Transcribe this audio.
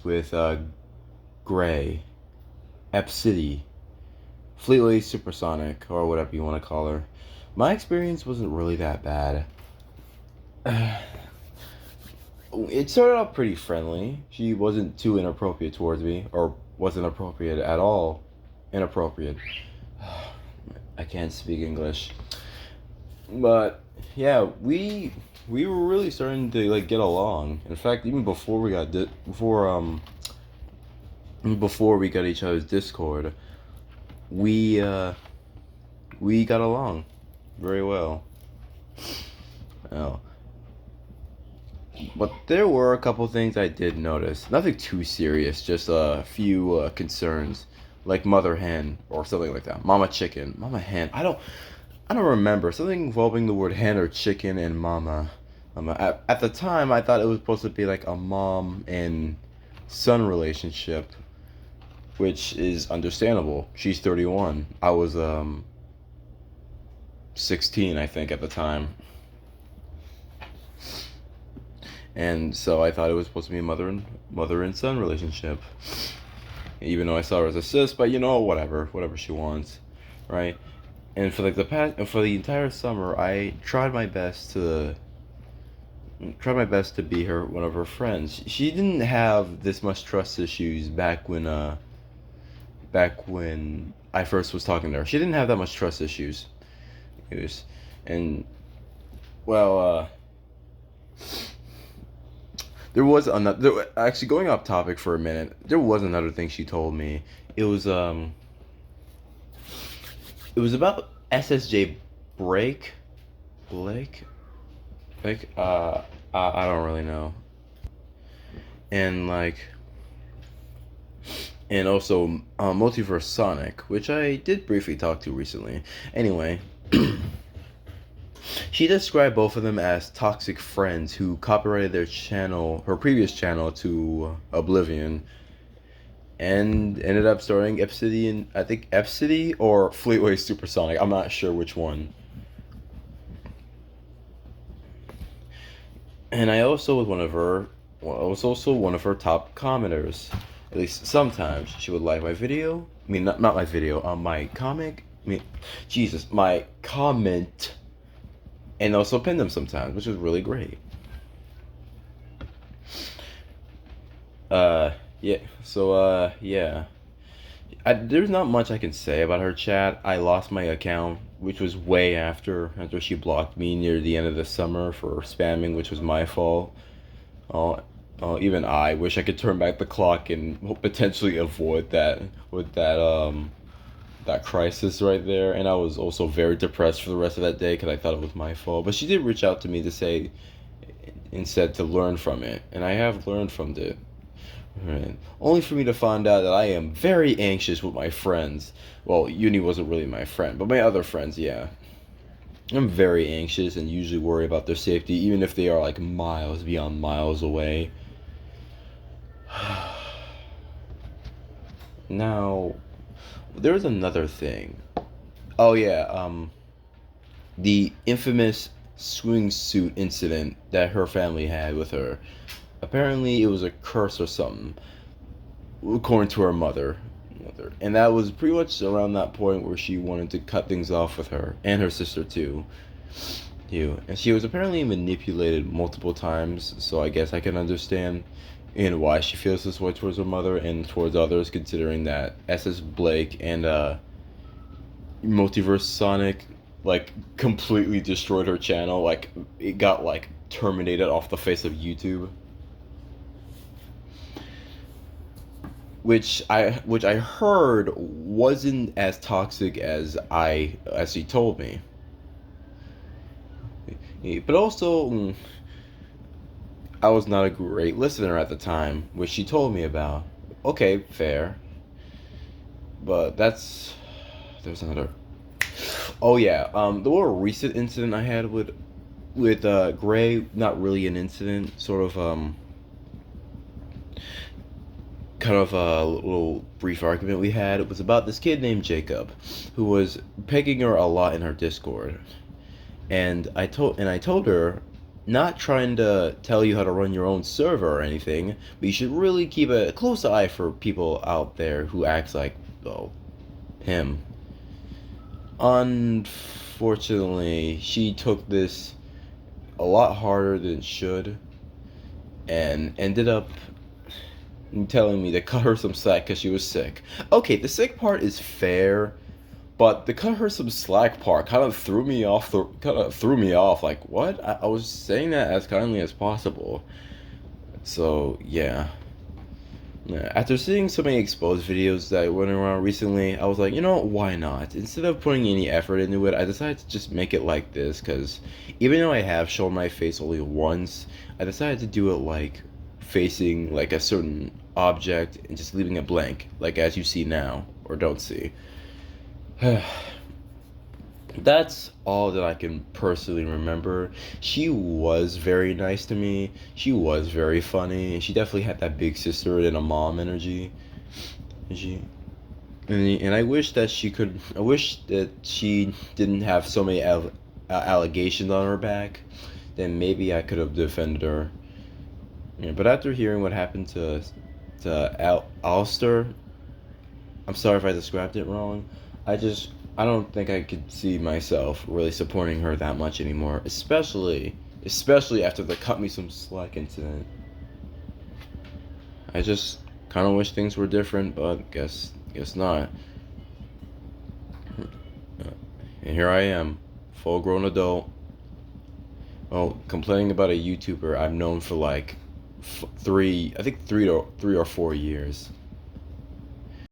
with Grey Abcity, Fleetway Supersonic, or whatever you want to call her. My experience wasn't really that bad. It started out pretty friendly. She wasn't too inappropriate towards me, or wasn't appropriate at all. Inappropriate. I can't speak English. But yeah, we were really starting to like get along. In fact, even before we got before we got each other's Discord, we we got along very well. Oh. But there were a couple things I did notice. Nothing too serious, just a few concerns, like mother hen or something like that. Mama chicken, mama hen. I don't remember something involving the word hen or chicken and mama. At the time, I thought it was supposed to be like a mom and son relationship, which is understandable. She's 31. I was 16, I think, at the time. And so I thought it was supposed to be a mother and son relationship. Even though I saw her as a sis, but you know, whatever she wants, right? And for like for the entire summer, I tried my best to be her one of her friends. She didn't have this much trust issues back when I first was talking to her. She didn't have that much trust issues. It was, and well, there was another. Actually, going off topic for a minute, there was another thing she told me. It was it was about SSJ break, Blake, Blake. I don't really know. And like, and also Multiverse Sonic, which I did briefly talk to recently. Anyway, she described both of them as toxic friends who copyrighted her previous channel, to oblivion, and ended up starring Abcity, and I think Abcity or Fleetway Supersonic. I'm not sure which one. And I also was also one of her top commenters. At least sometimes she would like my video. I mean, not my video. My comic. I mean, Jesus, my comment, and also pin them sometimes, which is really great. Yeah. So, yeah. There's not much I can say about her chat. I lost my account, which was way after she blocked me near the end of the summer for spamming, which was my fault. Uh, Even I wish I could turn back the clock and potentially avoid that with that crisis right there. And I was also very depressed for the rest of that day because I thought it was my fault. But she did reach out to me to say and said to learn from it, and I have learned from it. Right. Only for me to find out that I am very anxious with my friends. Well, Uni wasn't really my friend, but my other friends, yeah. I'm very anxious and usually worry about their safety, even if they are like miles beyond miles away. Now, there's another thing. Oh yeah, the infamous swimsuit incident that her family had with her. Apparently, it was a curse or something, according to her mother. And that was pretty much around that point where she wanted to cut things off with her and her sister too. And she was apparently manipulated multiple times, so I guess I can understand why she feels this way towards her mother and towards others, considering that SS Blake and Multiverse Sonic like completely destroyed her channel. Like it got like terminated off the face of YouTube. Which I heard wasn't as toxic as he told me. But also, I was not a great listener at the time, which she told me about. Okay, fair. But there's another. Oh yeah, the more recent incident I had with Gray, not really an incident, sort of kind of a little brief argument we had. It was about this kid named Jacob, who was pegging her a lot in her Discord, and I told her not trying to tell you how to run your own server or anything, but you should really keep a close eye for people out there who acts like, oh, him. Unfortunately, she took this a lot harder than it should and ended up telling me to cut her some slack because she was sick. Okay, the sick part is fair, but the cut her some slack part kind of threw me off. Kind of threw me off. Like what? I was saying that as kindly as possible. So yeah. Yeah. After seeing so many exposed videos that went around recently, I was like, you know, why not? Instead of putting any effort into it, I decided to just make it like this. Because even though I have shown my face only once, I decided to do it like facing like a certain object and just leaving it blank, like as you see now or don't see. That's all that I can personally remember. She was very nice to me. She was very funny. She definitely had that big sister and a mom energy. And she and I wish that she could. I wish that she didn't have so many allegations on her back. Then maybe I could have defended her. Yeah, but after hearing what happened to Alistair, I'm sorry if I described it wrong. I don't think I could see myself really supporting her that much anymore, especially after the cut me some slack incident. I just kind of wish things were different, but guess not. And here I am, full grown adult. Oh, complaining about a YouTuber I've known for like three, I think 3 or 4 years.